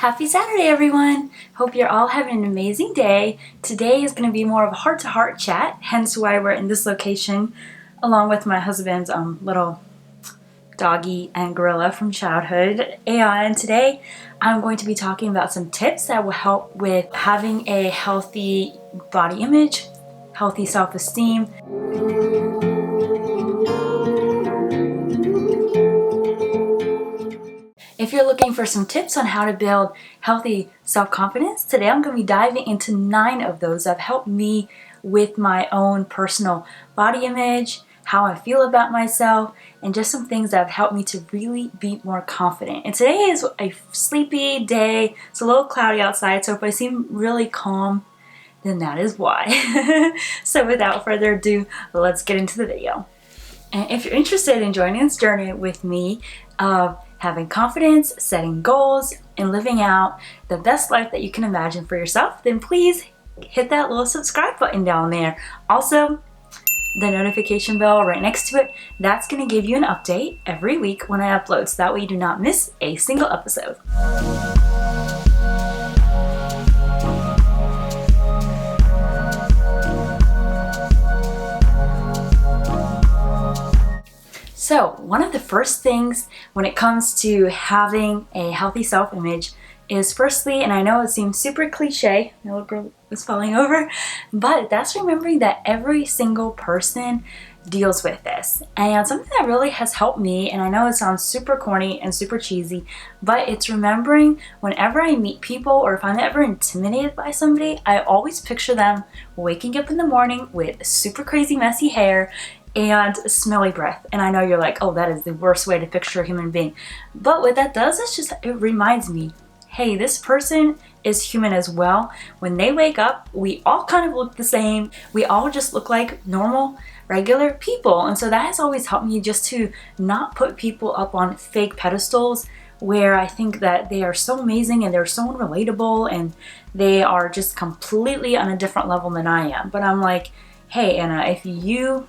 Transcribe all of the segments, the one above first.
Happy Saturday, everyone! Hope you're all having an amazing day. Today is going to be more of a heart-to-heart chat, hence why we're in this location, along with my husband's little doggy and gorilla from childhood. And today I'm going to be talking about some tips that will help with having a healthy body image, healthy self-esteem. If you're looking for some tips on how to build healthy self-confidence, today I'm going to be diving into 9 of those that have helped me with my own personal body image, how I feel about myself, and just some things that have helped me to really be more confident. And today is a sleepy day. It's a little cloudy outside, so if I seem really calm, then that is why. So without further ado, let's get into the video. And if you're interested in joining this journey with me of having confidence, setting goals, and living out the best life that you can imagine for yourself, then please hit that little subscribe button down there. Also, the notification bell right next to it, that's going to give you an update every week when I upload, so that way you do not miss a single episode. So, one of the first things when it comes to having a healthy self-image is firstly, and I know it seems super cliche, my little girl is falling over, but that's remembering that every single person deals with this. And something that really has helped me, and I know it sounds super corny and super cheesy, but it's remembering whenever I meet people or if I'm ever intimidated by somebody, I always picture them waking up in the morning with super crazy messy hair and smelly breath. And I know you're like, oh, that is the worst way to picture a human being. But what that does is just, it reminds me, hey, this person is human as well. When they wake up, we all kind of look the same. We all just look like normal, regular people. And so that has always helped me just to not put people up on fake pedestals where I think that they are so amazing and they're so unrelatable and they are just completely on a different level than I am. But I'm like, hey, Anna, if you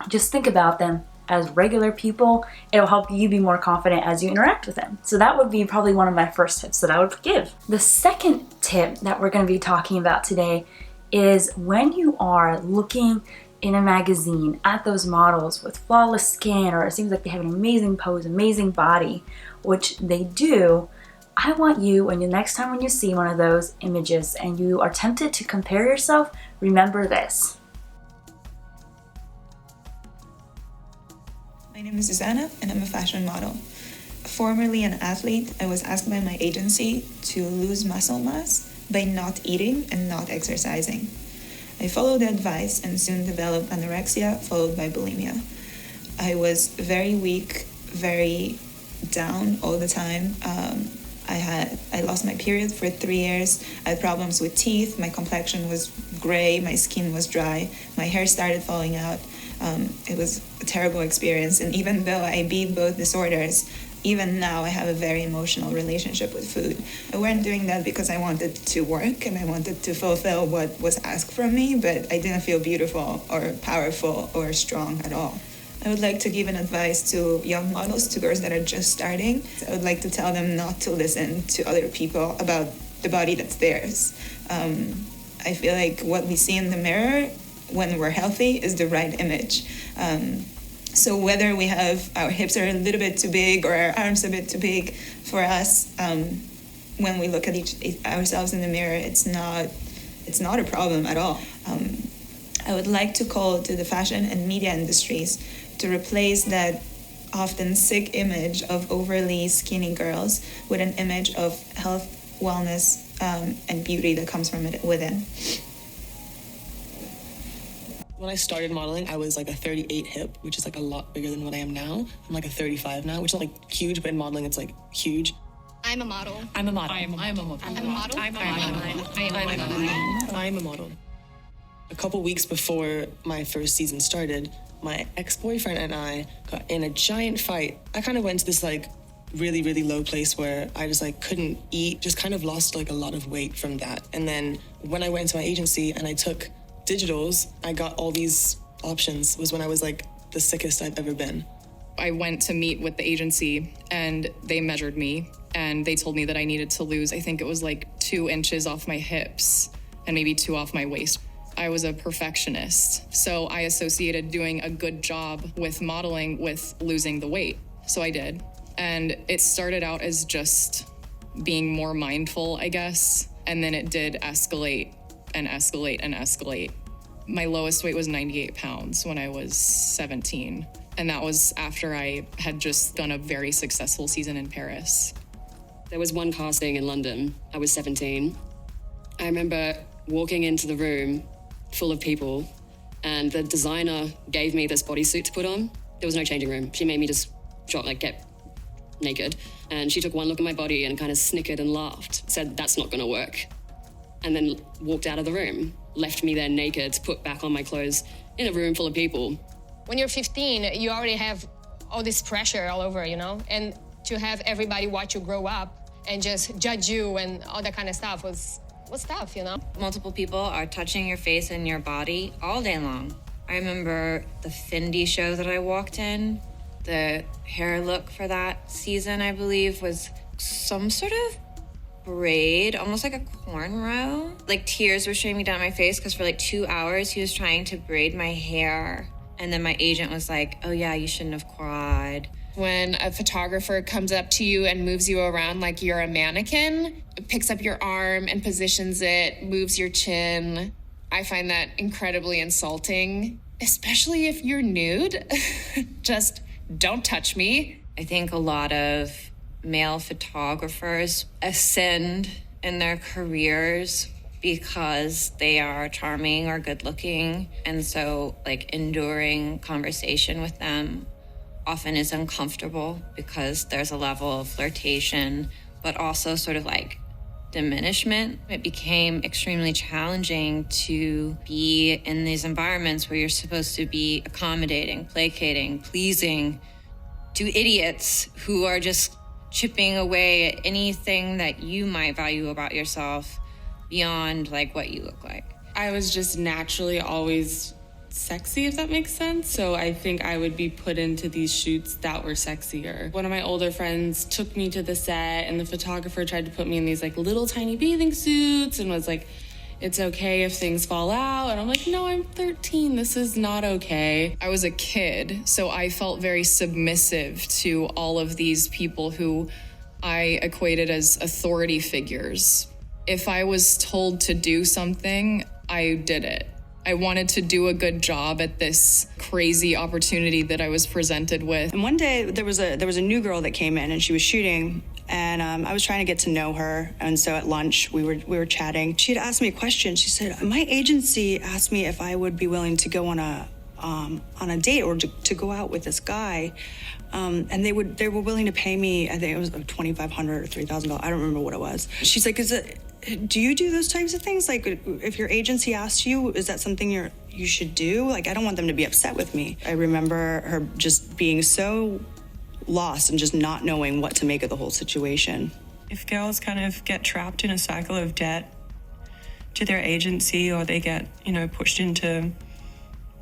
just think about them as regular people, it'll help you be more confident as you interact with them. So that would be probably one of my first tips that I would give. The second tip that we're going to be talking about today is when you are looking in a magazine at those models with flawless skin, or it seems like they have an amazing pose, amazing body, which they do, I want you, when the next time when you see one of those images and you are tempted to compare yourself, remember this. My name is Susanna and I'm a fashion model. Formerly an athlete, I was asked by my agency to lose muscle mass by not eating and not exercising. I followed the advice and soon developed anorexia followed by bulimia. I was very weak, very down all the time. I lost my period for 3 years. I had problems with teeth. My complexion was gray. My skin was dry. My hair started falling out. It was a terrible experience. And even though I beat both disorders, even now I have a very emotional relationship with food. I weren't doing that because I wanted to work and I wanted to fulfill what was asked from me, but I didn't feel beautiful or powerful or strong at all. I would like to give an advice to young models, to girls that are just starting. I would like to tell them not to listen to other people about the body that's theirs. I feel like what we see in the mirror when we're healthy is the right image. So whether we have our hips are a little bit too big or our arms a bit too big for us, when we look at ourselves in the mirror, it's not a problem at all. I would like to call to the fashion and media industries to replace that often sick image of overly skinny girls with an image of health, wellness, and beauty that comes from it within. When I started modeling, I was like a 38 hip, which is like a lot bigger than what I am now. I'm like a 35 now, which is like huge, but in modeling, it's like huge. I'm a model. I'm a model. I'm a model. I'm a model. I'm a model. A couple weeks before my first season started, my ex-boyfriend and I got in a giant fight. I kind of went to this like really, really low place where I just like couldn't eat, just kind of lost like a lot of weight from that. And then when I went to my agency and I took digitals, I got all these options. It was when I was like the sickest I've ever been. I went to meet with the agency and they measured me and they told me that I needed to lose, I think it was like 2 inches off my hips and maybe 2 off my waist. I was a perfectionist, so I associated doing a good job with modeling with losing the weight. So I did. And it started out as just being more mindful, I guess. And then it did escalate and escalate and escalate. My lowest weight was 98 pounds when I was 17. And that was after I had just done a very successful season in Paris. There was one casting in London. I was 17. I remember walking into the room full of people, and the designer gave me this bodysuit to put on. There was no changing room. She made me just get naked. And she took one look at my body and kind of snickered and laughed, said, "That's not gonna work." And then walked out of the room, left me there naked to put back on my clothes in a room full of people. When you're 15, you already have all this pressure all over, and to have everybody watch you grow up and just judge you and all that kind of stuff was tough, Multiple people are touching your face and your body all day long. I remember the Fendi show that I walked in. The hair look for that season, I believe, was some sort of braid, almost like a cornrow. Like tears were streaming down my face because for like 2 hours he was trying to braid my hair. And then my agent was like, "Oh yeah, you shouldn't have cried." When a photographer comes up to you and moves you around like you're a mannequin, picks up your arm and positions it, moves your chin, I find that incredibly insulting, especially if you're nude. Just don't touch me. I think a lot of male photographers ascend in their careers because they are charming or good looking. And so enduring conversation with them often is uncomfortable because there's a level of flirtation, but also sort of diminishment. It became extremely challenging to be in these environments where you're supposed to be accommodating, placating, pleasing to idiots who are just chipping away at anything that you might value about yourself beyond what you look like. I was just naturally always sexy, if that makes sense. So I think I would be put into these shoots that were sexier. One of my older friends took me to the set and the photographer tried to put me in these little tiny bathing suits and was like, "It's okay if things fall out." And I'm like, "No, I'm 13. This is not okay." I was a kid, so I felt very submissive to all of these people who I equated as authority figures. If I was told to do something, I did it. I wanted to do a good job at this crazy opportunity that I was presented with. And one day there was a new girl that came in and she was shooting, and I was trying to get to know her. And so at lunch we were chatting. She had asked me a question. She said, "My agency asked me if I would be willing to go on a date or to go out with this guy, and they were willing to pay me. I think it was $2,500 or $3,000. I don't remember what it was." She's like, "Do you do those types of things? If your agency asks you, is that something you should do? I don't want them to be upset with me." I remember her just being so lost and just not knowing what to make of the whole situation. If girls kind of get trapped in a cycle of debt to their agency, or they get, pushed into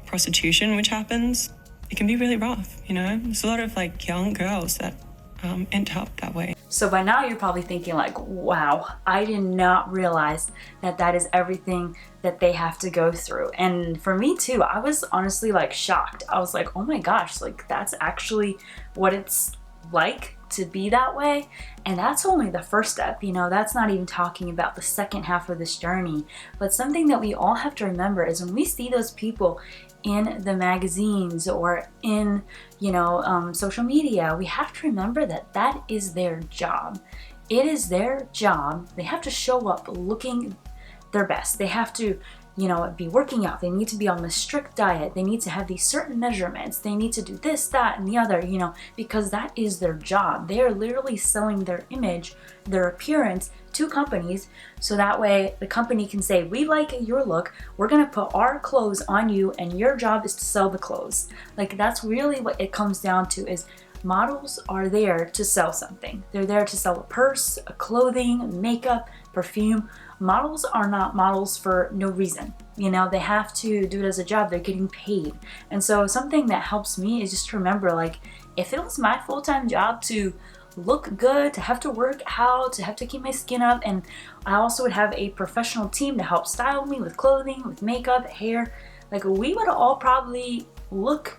prostitution, which happens, it can be really rough, There's a lot of young girls that end up that way. So by now you're probably thinking wow, I did not realize that is everything that they have to go through. And for me too, I was honestly shocked. I was like, oh my gosh, that's actually what it's like to be that way. And that's only the first step, that's not even talking about the second half of this journey. But something that we all have to remember is when we see those people in the magazines or in social media, we have to remember that is their job. It is their job. They have to show up looking their best. They have to be working out. They need to be on a strict diet. They need to have these certain measurements. They need to do this, that, and the other, because that is their job. They are literally selling their image, their appearance to companies, so that way the company can say, "We like your look, we're gonna put our clothes on you, and your job is to sell the clothes." That's really what it comes down to, is models are there to sell something. They're there to sell a purse, a clothing, makeup, perfume. Models are not models for no reason. They have to do it as a job. They're getting paid. And so something that helps me is just to remember, if it was my full-time job to look good, to have to work out, to have to keep my skin up. And I also would have a professional team to help style me with clothing, with makeup, hair. Like, we would all probably look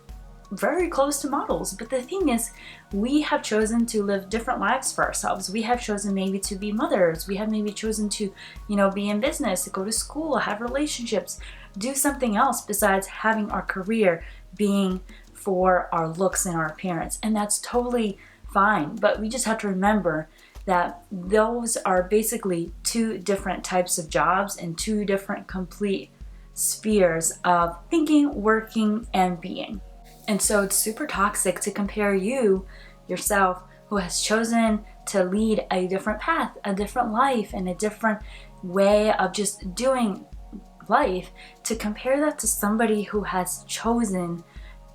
very close to models. But the thing is, we have chosen to live different lives for ourselves. We have chosen maybe to be mothers. We have maybe chosen to, be in business, to go to school, have relationships, do something else besides having our career being for our looks and our appearance. And that's totally fine. But we just have to remember that those are basically two different types of jobs and two different complete spheres of thinking, working, and being. And so it's super toxic to compare yourself, who has chosen to lead a different path, a different life, and a different way of just doing life, to compare that to somebody who has chosen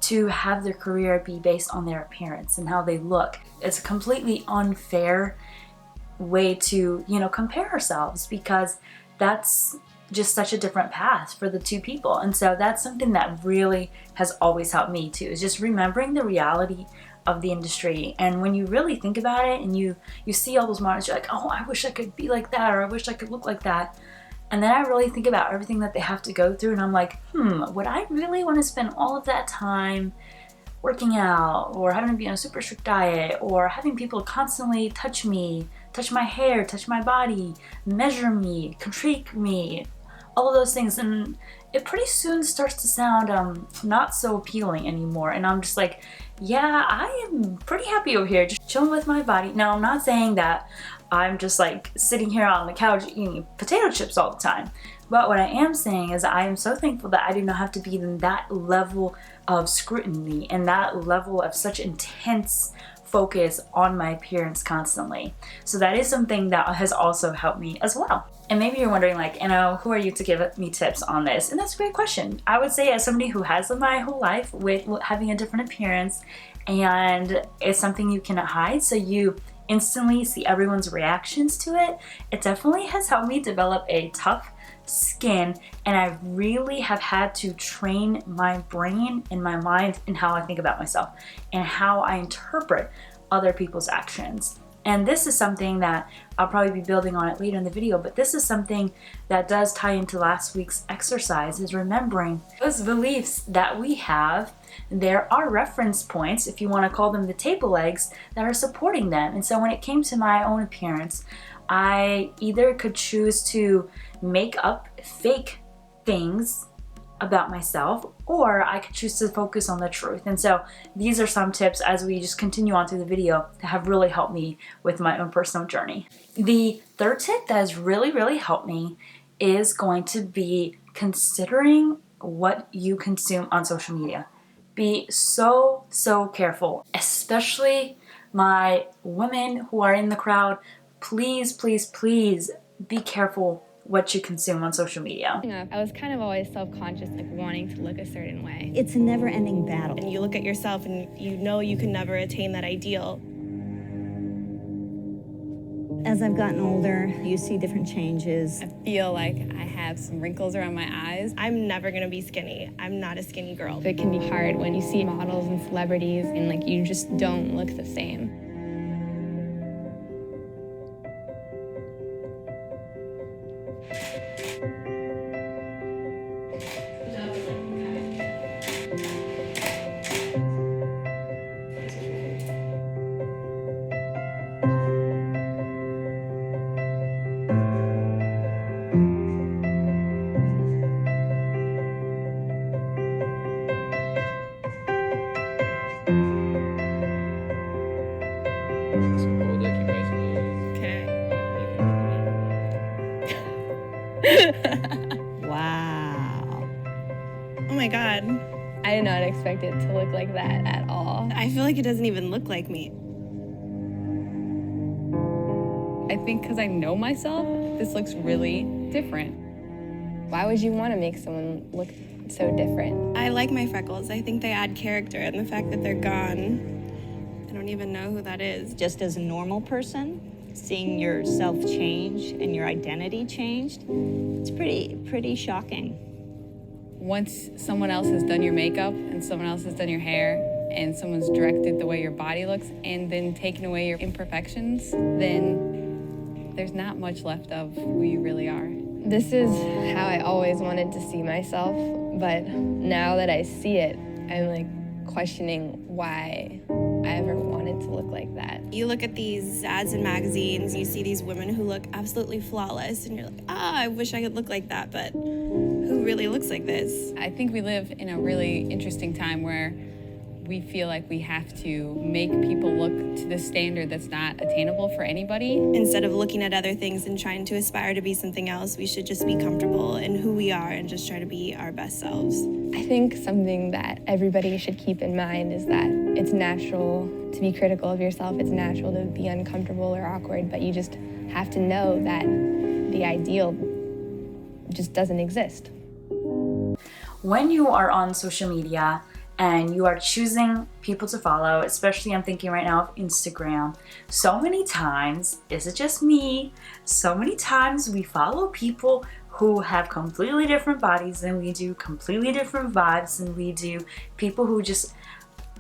to have their career be based on their appearance and how they look. It's a completely unfair way to, compare ourselves, because that's just such a different path for the two people. And so that's something that really has always helped me too, is just remembering the reality of the industry. And when you really think about it and you see all those models, you're like, oh, I wish I could be like that, or I wish I could look like that. And then I really think about everything that they have to go through, and I'm like, would I really want to spend all of that time working out, or having to be on a super strict diet, or having people constantly touch me, touch my hair, touch my body, measure me, critique me, all of those things? And it pretty soon starts to sound not so appealing anymore. And I'm just like, yeah, I am pretty happy over here just chilling with my body. Now, I'm not saying that I'm just like sitting here on the couch eating potato chips all the time. But what I am saying is I am so thankful that I do not have to be in that level of scrutiny and that level of such intense focus on my appearance constantly. So that is something that has also helped me as well. And maybe you're wondering, like, who are you to give me tips on this? And that's a great question. I would say, as somebody who has lived my whole life with having a different appearance, and it's something you cannot hide, so you instantly see everyone's reactions to it, it definitely has helped me develop a tough skin. And I really have had to train my brain and my mind in how I think about myself and how I interpret other people's actions. And this is something that I'll probably be building on it later in the video, but this is something that does tie into last week's exercise, is remembering those beliefs that we have. There are reference points, if you want to call them the table legs, that are supporting them. And so when it came to my own appearance, I either could choose to make up fake things about myself, or I could choose to focus on the truth. And so these are some tips as we just continue on through the video that have really helped me with my own personal journey. The third tip that has really helped me is going to be considering what you consume on social media. Be so careful, especially my women who are in the crowd. Please be careful what you consume on social media. I was kind of always self-conscious, like wanting to look a certain way. It's a never-ending battle. And you look at yourself and you know you can never attain that ideal. As I've gotten older, you see different changes. I feel like I have some wrinkles around my eyes. I'm never gonna be skinny. I'm not a skinny girl. It can be hard when you see models and celebrities and like you just don't look the same. Wow. Oh my God. I did not expect it to look like that at all. I feel like it doesn't even look like me. I think because I know myself, this looks really different. Why would you want to make someone look so different? I like my freckles. I think they add character, and the fact that they're gone, I don't even know who that is. Just as a normal person, seeing yourself change and your identity changed, it's pretty shocking. Once someone else has done your makeup and someone else has done your hair, and someone's directed the way your body looks and then taken away your imperfections, then there's not much left of who you really are. This is how I always wanted to see myself, but now that I see it, I'm like questioning why I ever wanted to look like that. You look at these ads in magazines, you see these women who look absolutely flawless, and you're like, I wish I could look like that, but who really looks like this? I think we live in a really interesting time where we feel like we have to make people look to the standard that's not attainable for anybody. Instead of looking at other things and trying to aspire to be something else, we should just be comfortable in who we are and just try to be our best selves. I think something that everybody should keep in mind is that it's natural to be critical of yourself. It's natural to be uncomfortable or awkward, but you just have to know that the ideal just doesn't exist. When you are on social media and you are choosing people to follow, especially I'm thinking right now of Instagram, so many times, is it just me? So many times we follow people who have completely different bodies than we do, completely different vibes than we do, people who just,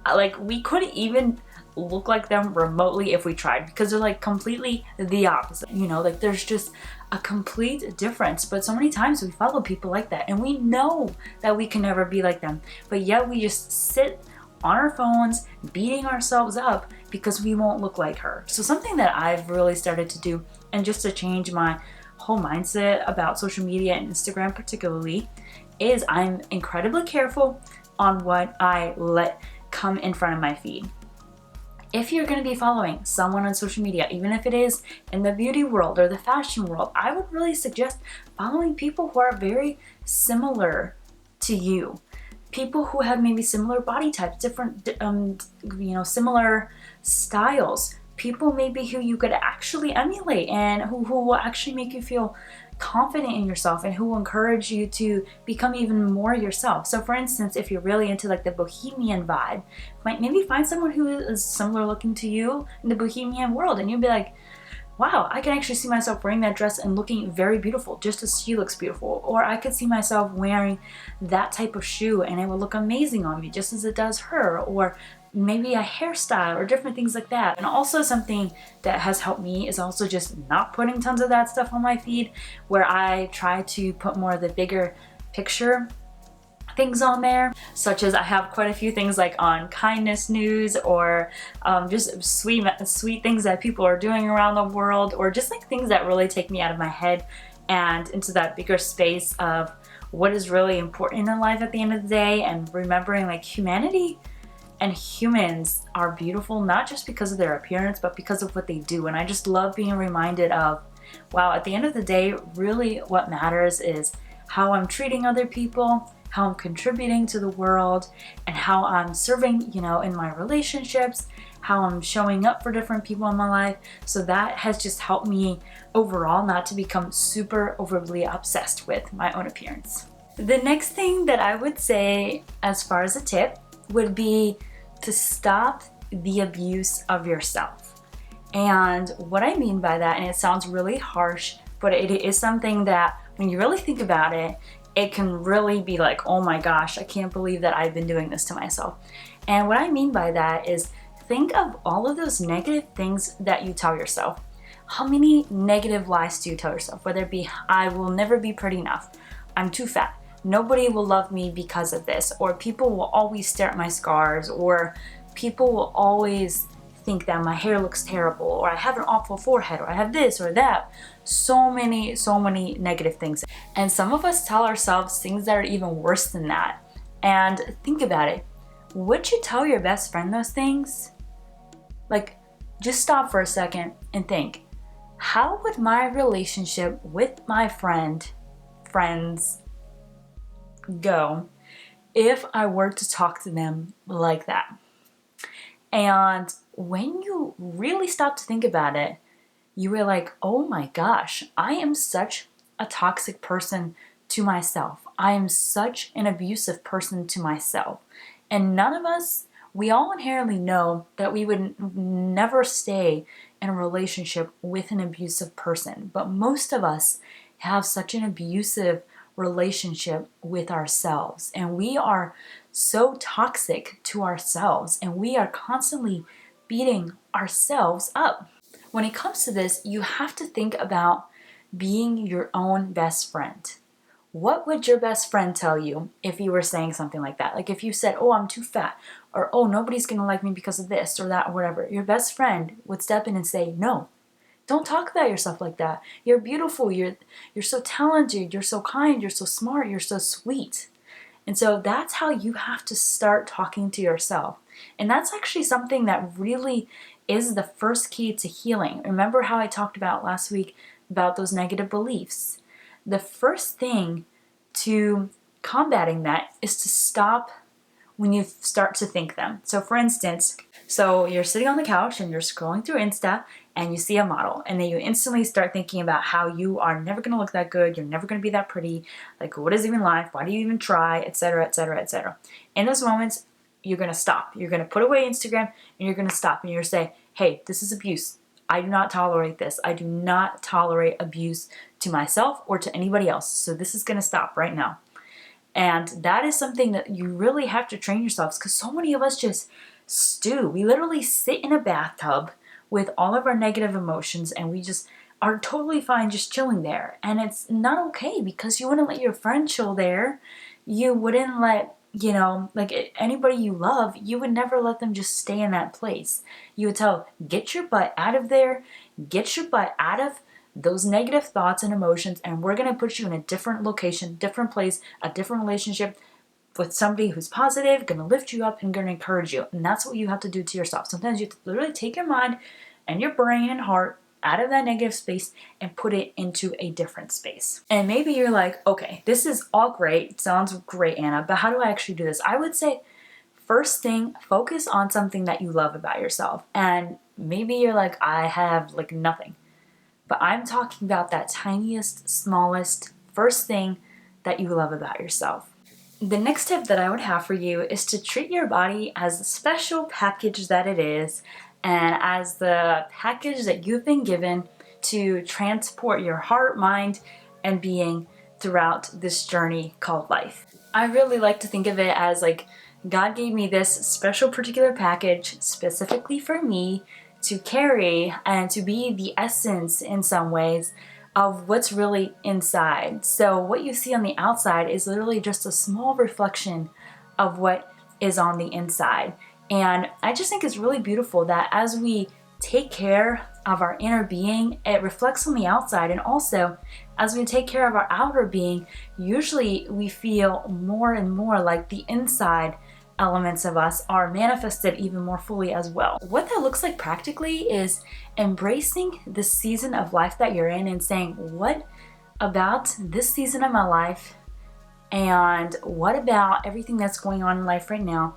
like, we couldn't even look like them remotely if we tried, because they're like completely the opposite, you know, like there's just a complete difference. But so many times we follow people like that and we know that we can never be like them, but yet we just sit on our phones beating ourselves up because we won't look like her. So something that I've really started to do, and just to change my whole mindset about social media and Instagram particularly, is I'm incredibly careful on what I let come in front of my feed. If you're going to be following someone on social media, even if it is in the beauty world or the fashion world, I would really suggest following people who are very similar to you. People who have maybe similar body types, different, similar styles. People maybe who you could actually emulate and who will actually make you feel confident in yourself and who will encourage you to become even more yourself. So for instance, if you're really into like the bohemian vibe, might maybe find someone who is similar looking to you in the bohemian world, and you'll be like, wow, I can actually see myself wearing that dress and looking very beautiful just as she looks beautiful. Or I could see myself wearing that type of shoe and it will look amazing on me just as it does her. Or maybe a hairstyle or different things like that. And also something that has helped me is also just not putting tons of that stuff on my feed, where I try to put more of the bigger picture things on there, such as I have quite a few things like on kindness news, or just sweet things that people are doing around the world, or just like things that really take me out of my head and into that bigger space of what is really important in life at the end of the day, and remembering like humanity and humans are beautiful not just because of their appearance but because of what they do. And I just love being reminded of, wow, at the end of the day, really what matters is how I'm treating other people, how I'm contributing to the world, and how I'm serving, in my relationships, how I'm showing up for different people in my life. So that has just helped me overall not to become super overly obsessed with my own appearance. The next thing that I would say as far as a tip would be to stop the abuse of yourself. And what I mean by that, and it sounds really harsh, but it is something that when you really think about it, it can really be like, oh my gosh, I can't believe that I've been doing this to myself. And what I mean by that is, think of all of those negative things that you tell yourself. How many negative lies do you tell yourself? Whether it be, I will never be pretty enough, I'm too fat, nobody will love me because of this, or people will always stare at my scars, or people will always think that my hair looks terrible, or I have an awful forehead, or I have this or that. So many negative things. And some of us tell ourselves things that are even worse than that. And think about it. Would you tell your best friend those things? Like, just stop for a second and think, how would my relationship with my friends go if I were to talk to them like that? And when you really stop to think about it, you were like, oh my gosh, I am such a toxic person to myself. I am such an abusive person to myself. And none of us, we all inherently know that we would never stay in a relationship with an abusive person. But most of us have such an abusive relationship with ourselves. And we are so toxic to ourselves, and we are constantly beating ourselves up. When it comes to this, you have to think about being your own best friend. What would your best friend tell you if you were saying something like that? Like if you said, oh, I'm too fat, or oh, nobody's gonna like me because of this or that or whatever. Your best friend would step in and say, no, don't talk about yourself like that. You're beautiful, you're so talented, you're so kind, you're so smart, you're so sweet. And so that's how you have to start talking to yourself. And that's actually something that really is the first key to healing. Remember how I talked about last week about those negative beliefs? The first thing to combating that is to stop when you start to think them. So for instance, you're sitting on the couch and you're scrolling through Insta and you see a model, and then you instantly start thinking about how you are never going to look that good, you're never going to be that pretty, like what is even life, why do you even try, etc., etc., etc. In those moments, you're going to stop. You're going to put away Instagram and you're going to stop and you're going to say, hey, this is abuse. I do not tolerate this. I do not tolerate abuse to myself or to anybody else. So this is going to stop right now. And that is something that you really have to train yourselves, because so many of us just stew. We literally sit in a bathtub with all of our negative emotions and we just are totally fine just chilling there. And it's not okay, because you wouldn't let your friend chill there. You wouldn't let, like anybody you love, you would never let them just stay in that place. You would tell, get your butt out of there, get your butt out of those negative thoughts and emotions, and we're going to put you in a different location, different place, a different relationship with somebody who's positive, going to lift you up and going to encourage you. And that's what you have to do to yourself. Sometimes you have to literally take your mind and your brain and heart out of that negative space and put it into a different space. And maybe you're like, okay, this is all great. Sounds great, Anna, but how do I actually do this? I would say, first thing, focus on something that you love about yourself. And maybe you're like, I have like nothing. But I'm talking about that tiniest, smallest, first thing that you love about yourself. The next tip that I would have for you is to treat your body as the special package that it is, and as the package that you've been given to transport your heart, mind, and being throughout this journey called life. I really like to think of it as like God gave me this special particular package specifically for me to carry and to be the essence in some ways of what's really inside. So what you see on the outside is literally just a small reflection of what is on the inside. And I just think it's really beautiful that as we take care of our inner being, it reflects on the outside. And also, as we take care of our outer being, usually we feel more and more like the inside elements of us are manifested even more fully as well. What that looks like practically is embracing the season of life that you're in and saying, what about this season of my life and what about everything that's going on in life right now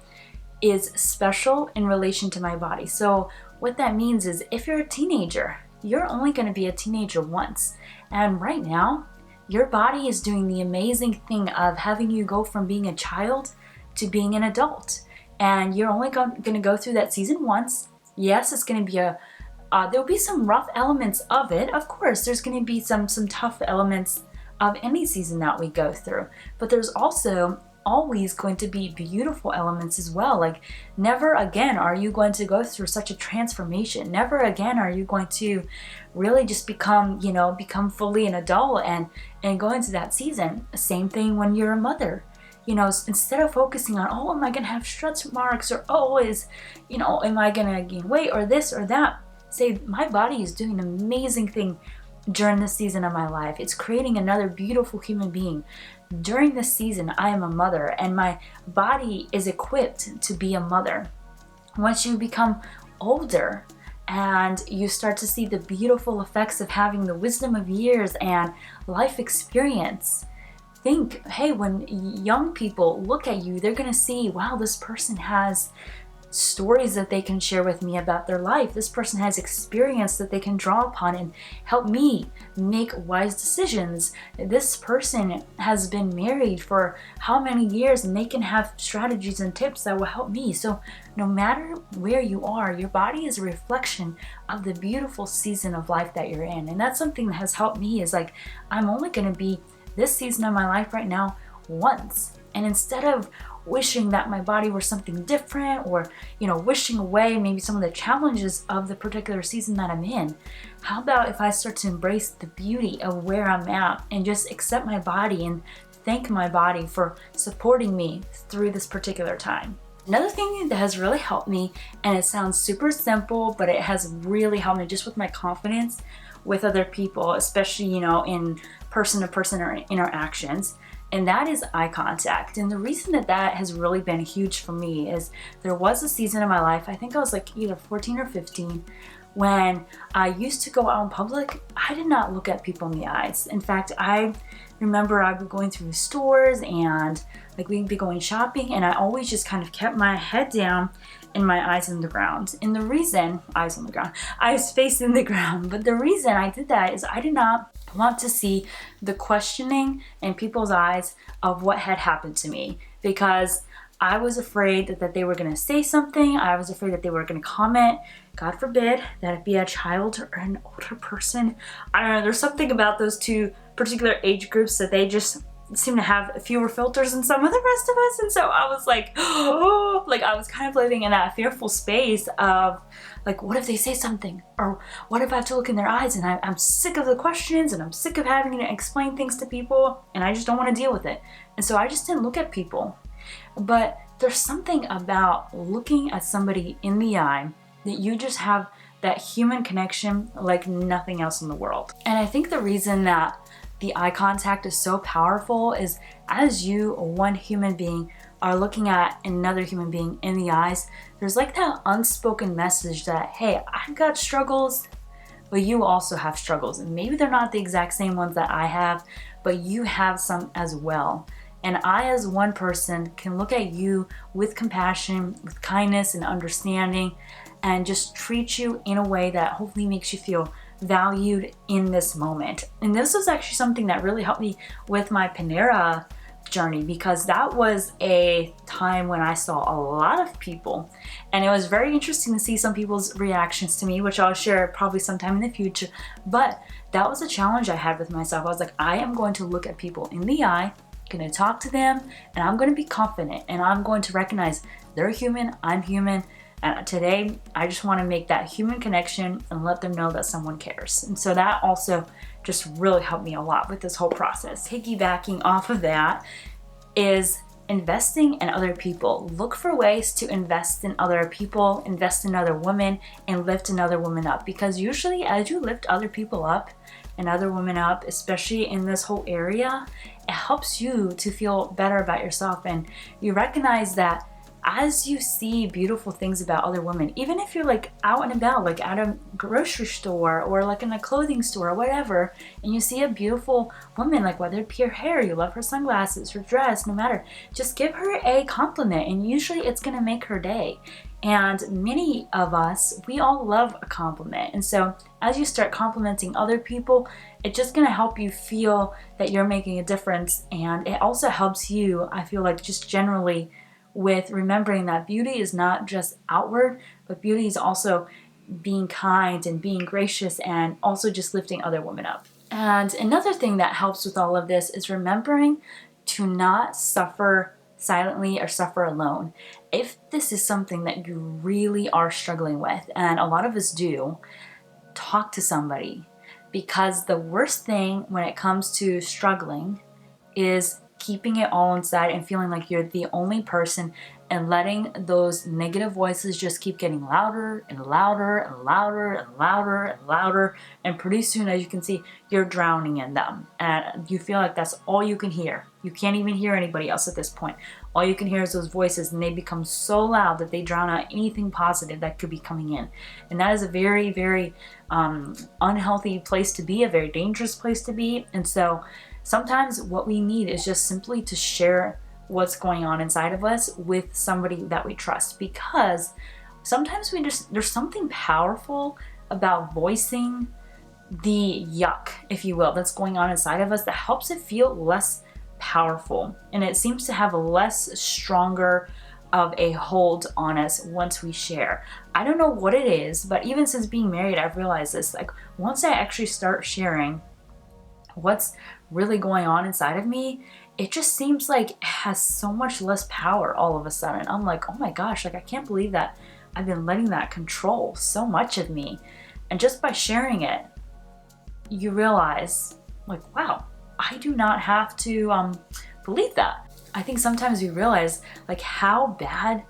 is special in relation to my body. So what that means is, if you're a teenager, you're only going to be a teenager once. And right now, your body is doing the amazing thing of having you go from being a child to being an adult. And you're only going to go through that season once. Yes, it's going to be there'll be some rough elements of it. Of course, there's going to be some tough elements of any season that we go through. But there's also always going to be beautiful elements as well. Like, never again are you going to go through such a transformation. Never again are you going to really just become fully an adult and go into that season. Same thing when you're a mother. Instead of focusing on, oh, am I going to have stretch marks, or oh, am I going to gain weight, or this or that, say, my body is doing an amazing thing during this season of my life. It's creating another beautiful human being. During this season, I am a mother, and my body is equipped to be a mother. Once you become older and you start to see the beautiful effects of having the wisdom of years and life experience, think, hey, when young people look at you, they're going to see, wow, this person has stories that they can share with me about their life. This person has experience that they can draw upon and help me make wise decisions. This person has been married for how many years, and they can have strategies and tips that will help me. So no matter where you are, your body is a reflection of the beautiful season of life that you're in. And that's something that has helped me, is like, I'm only going to be this season of my life right now once. And instead of wishing that my body were something different, or wishing away maybe some of the challenges of the particular season that I'm in, how about if I start to embrace the beauty of where I'm at and just accept my body and thank my body for supporting me through this particular time. Another thing that has really helped me, and it sounds super simple, but it has really helped me just with my confidence with other people, especially in person-to-person interactions, and that is eye contact. And the reason that has really been huge for me is there was a season in my life, I think I was like either 14 or 15, when I used to go out in public. I did not look at people in the eyes. In fact, I remember I'd be going through stores and we'd be going shopping, and I always just kind of kept my head down and my eyes on the ground. And the reason, eyes facing the ground, but the reason I did that is I did not want to see the questioning in people's eyes of what had happened to me, because I was afraid that they were going to say something. I was afraid that they were going to comment. God forbid that it be a child or an older person. I don't know, there's something about those two particular age groups that they just seem to have fewer filters than some of the rest of us. And so I was like, oh, I was kind of living in that fearful space of what if they say something, or what if I have to look in their eyes, and I'm sick of the questions, and I'm sick of having to explain things to people, and I just don't want to deal with it. And so I just didn't look at people. But there's something about looking at somebody in the eye that you just have that human connection like nothing else in the world. And I think the reason that the eye contact is so powerful is as you, one human being, are looking at another human being in the eyes, there's that unspoken message that, hey, I've got struggles, but you also have struggles. And maybe they're not the exact same ones that I have, but you have some as well. And I, as one person, can look at you with compassion, with kindness and understanding, and just treat you in a way that hopefully makes you feel valued in this moment. And this was actually something that really helped me with my Panera journey, because that was a time when I saw a lot of people, and it was very interesting to see some people's reactions to me, which I'll share probably sometime in the future. But that was a challenge I had with myself. I was like, I am going to look at people in the eye, going to talk to them, and I'm going to be confident, and I'm going to recognize they're human, I'm human. And today, I just want to make that human connection and let them know that someone cares. And so that also just really helped me a lot with this whole process. Piggybacking off of that is investing in other people. Look for ways to invest in other people, invest in other women, and lift another woman up. Because usually as you lift other people up and other women up, especially in this whole area, it helps you to feel better about yourself. And you recognize that as you see beautiful things about other women, even if you're out and about, at a grocery store or in a clothing store or whatever, and you see a beautiful woman, whether it be her hair, you love her sunglasses, her dress, no matter, just give her a compliment, and usually it's going to make her day. And many of us, we all love a compliment. And so as you start complimenting other people, it's just going to help you feel that you're making a difference. And it also helps you, I feel just generally, with remembering that beauty is not just outward, but beauty is also being kind and being gracious, and also just lifting other women up. And another thing that helps with all of this is remembering to not suffer silently or suffer alone. If this is something that you really are struggling with, and a lot of us do, talk to somebody, because the worst thing when it comes to struggling is keeping it all inside and feeling like you're the only person, and letting those negative voices just keep getting louder and louder and louder and louder and louder, and pretty soon, as you can see, you're drowning in them, and you feel like that's all you can hear. You can't even hear anybody else at this point. All you can hear is those voices, and they become so loud that they drown out anything positive that could be coming in. And that is a very, very unhealthy place to be, a very dangerous place to be. And so sometimes what we need is just simply to share what's going on inside of us with somebody that we trust, because sometimes there's something powerful about voicing the yuck, if you will, that's going on inside of us that helps it feel less powerful, and it seems to have a less stronger of a hold on us once we share. I don't know what it is, but even since being married, I've realized this, once I actually start sharing, what's really going on inside of me, it just seems like it has so much less power all of a sudden. I'm like, oh my gosh, like I can't believe that I've been letting that control so much of me. And just by sharing it, you realize, like, wow, I do not have to believe that. I think sometimes we realize like how bad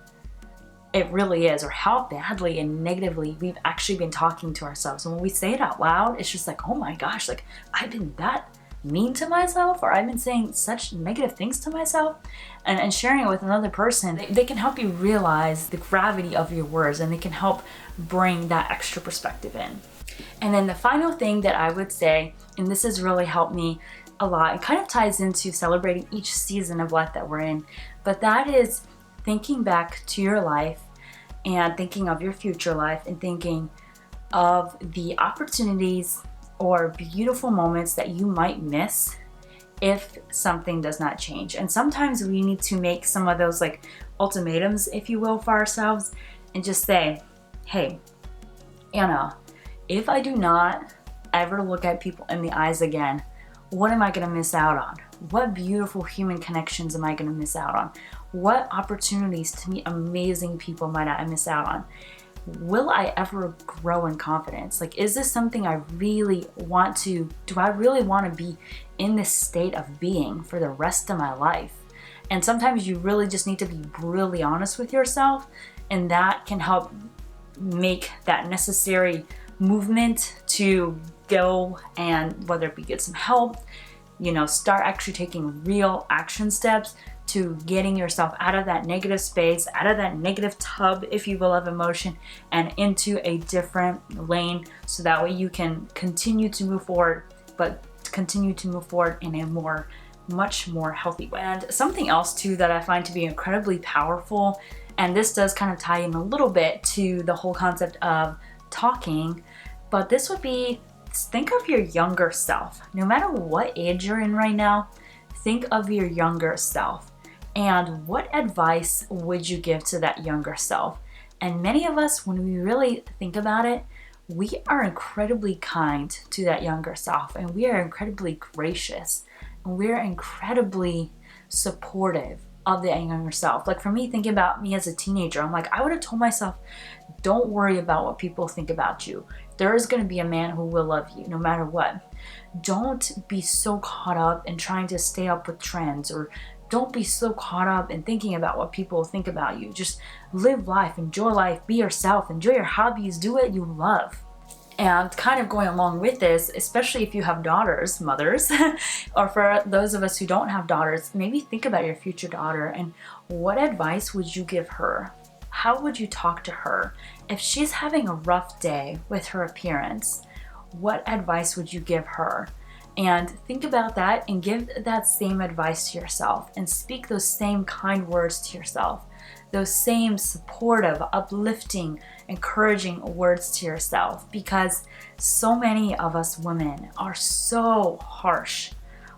it really is, or how badly and negatively we've actually been talking to ourselves. And when we say it out loud, it's just like, oh my gosh, like I've been that mean to myself, or I've been saying such negative things to myself. And sharing it with another person, they can help you realize the gravity of your words, and they can help bring that extra perspective in. And then the final thing that I would say, and this has really helped me a lot, it kind of ties into celebrating each season of life that we're in, but that is thinking back to your life and thinking of your future life and thinking of the opportunities or beautiful moments that you might miss if something does not change. And sometimes we need to make some of those like ultimatums, if you will, for ourselves and just say, hey, Anna, if I do not ever look at people in the eyes again, what am I going to miss out on? What beautiful human connections am I going to miss out on? What opportunities to meet amazing people might I miss out on? Will I ever grow in confidence? Like, is this something I really want to, do I really want to be in this state of being for the rest of my life? And sometimes you really just need to be brutally honest with yourself, and that can help make that necessary movement to go and whether it be get some help, start actually taking real action steps to getting yourself out of that negative space, out of that negative tub, if you will, of emotion, and into a different lane, so that way you can continue to move forward, but continue to move forward in a much more healthy way. And something else too that I find to be incredibly powerful, and this does kind of tie in a little bit to the whole concept of talking, but this would be, think of your younger self. No matter what age you're in right now, think of your younger self. And what advice would you give to that younger self? And many of us, when we really think about it, we are incredibly kind to that younger self, and we are incredibly gracious, and we're incredibly supportive of the younger self. Like for me, thinking about me as a teenager, I'm like, I would have told myself, don't worry about what people think about you. There is going to be a man who will love you no matter what. Don't be so caught up in trying to stay up with trends, or don't be so caught up in thinking about what people think about you. Just live life, enjoy life, be yourself, enjoy your hobbies, do what you love. And kind of going along with this, especially if you have daughters, mothers, or for those of us who don't have daughters, maybe think about your future daughter and what advice would you give her? How would you talk to her? If she's having a rough day with her appearance, what advice would you give her? And think about that and give that same advice to yourself, and speak those same kind words to yourself, those same supportive, uplifting, encouraging words to yourself, because so many of us women are so harsh.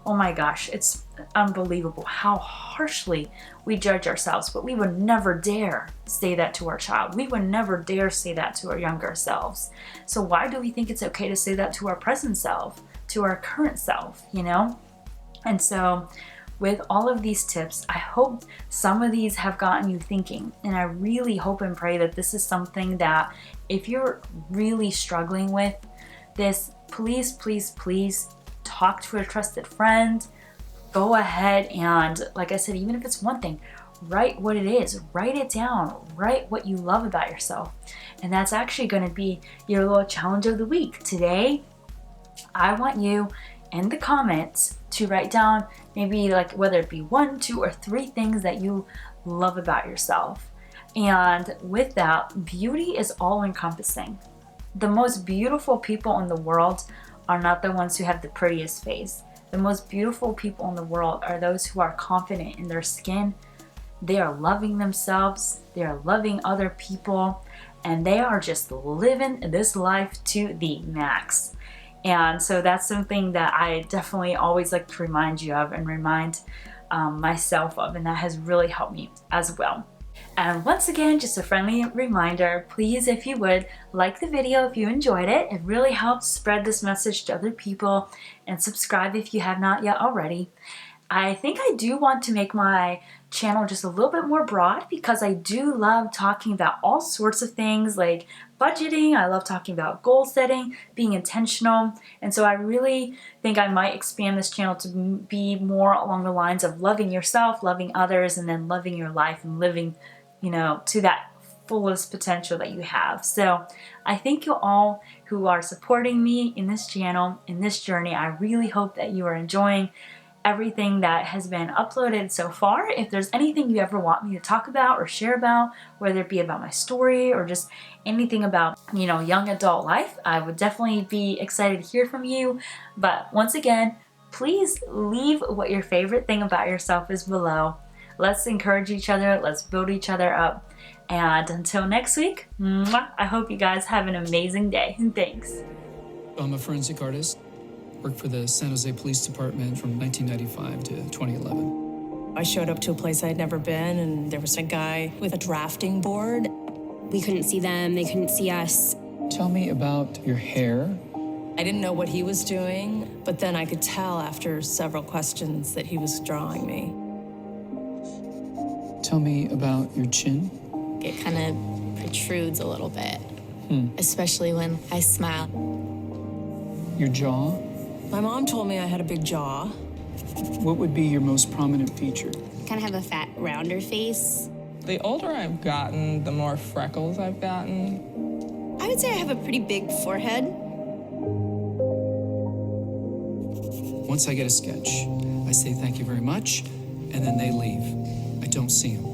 Oh my gosh, it's unbelievable how harshly we judge ourselves, but we would never dare say that to our child. We would never dare say that to our younger selves. So why do we think it's okay to say that to our present self, to our current self, And so with all of these tips, I hope some of these have gotten you thinking, and I really hope and pray that this is something that if you're really struggling with this, please, please, please talk to a trusted friend. Go ahead and, like I said, even if it's one thing, write what it is, write it down, write what you love about yourself. And that's actually going to be your little challenge of the week. Today, I want you in the comments to write down maybe like whether it be 1, 2, or 3 things that you love about yourself. And with that, beauty is all encompassing. The most beautiful people in the world are not the ones who have the prettiest face. The most beautiful people in the world are those who are confident in their skin. They are loving themselves, they are loving other people, and they are just living this life to the max. And so that's something that I definitely always like to remind you of and remind myself of, and that has really helped me as well. And once again, just a friendly reminder, please, if you would, like the video if you enjoyed it. It really helps spread this message to other people, and subscribe if you have not yet already. I think I do want to make my channel just a little bit more broad, because I do love talking about all sorts of things like budgeting. I love talking about goal setting, being intentional, and so I really think I might expand this channel to be more along the lines of loving yourself, loving others, and then loving your life and living, you know, to that fullest potential that you have. So I thank you all who are supporting me in this channel, in this journey. I really hope that you are enjoying everything that has been uploaded so far. If there's anything you ever want me to talk about or share about, whether it be about my story or just anything about, you know, young adult life, I would definitely be excited to hear from you. But once again, please leave what your favorite thing about yourself is below. Let's encourage each other. Let's build each other up. And until next week, I hope you guys have an amazing day. Thanks. I'm a forensic artist. Worked for the San Jose Police Department from 1995 to 2011. I showed up to a place I'd never been, and there was a guy with a drafting board. We couldn't see them, they couldn't see us. Tell me about your hair. I didn't know what he was doing, but then I could tell after several questions that he was drawing me. Tell me about your chin. It kind of protrudes a little bit, especially when I smile. Your jaw. My mom told me I had a big jaw. What would be your most prominent feature? I kind of have a fat, rounder face. The older I've gotten, the more freckles I've gotten. I would say I have a pretty big forehead. Once I get a sketch, I say thank you very much, and then they leave. I don't see them.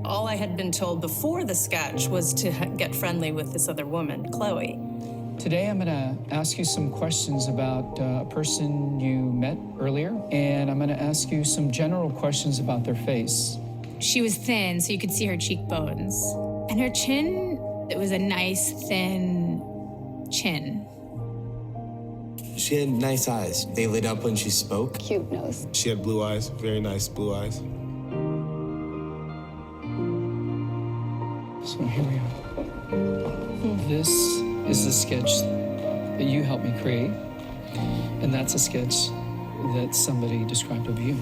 All I had been told before the sketch was to get friendly with this other woman, Chloe. Today I'm gonna ask you some questions about a person you met earlier, and I'm gonna ask you some general questions about their face. She was thin, so you could see her cheekbones. And her chin, it was a nice, thin chin. She had nice eyes. They lit up when she spoke. Cute nose. She had blue eyes, very nice blue eyes. So here we are. This is the sketch that you helped me create, and that's a sketch that somebody described of you.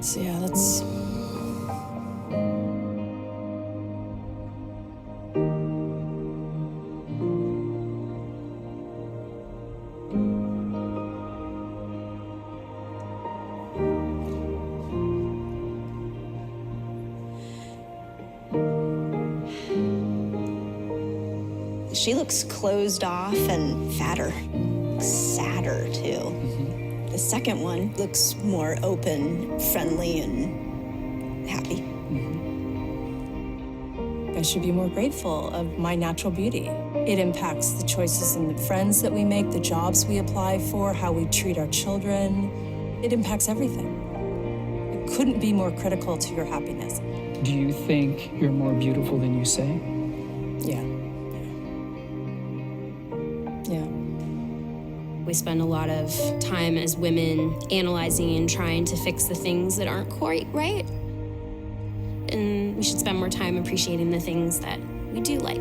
So yeah, that's... She looks closed off and fatter, sadder too. The second one looks more open, friendly, and happy. I should be more grateful of my natural beauty. It impacts the choices and the friends that we make, the jobs we apply for, how we treat our children. It impacts everything. It couldn't be more critical to your happiness. Do you think you're more beautiful than you say? Yeah. Yeah. We spend a lot of time as women analyzing and trying to fix the things that aren't quite right. And we should spend more time appreciating the things that we do like.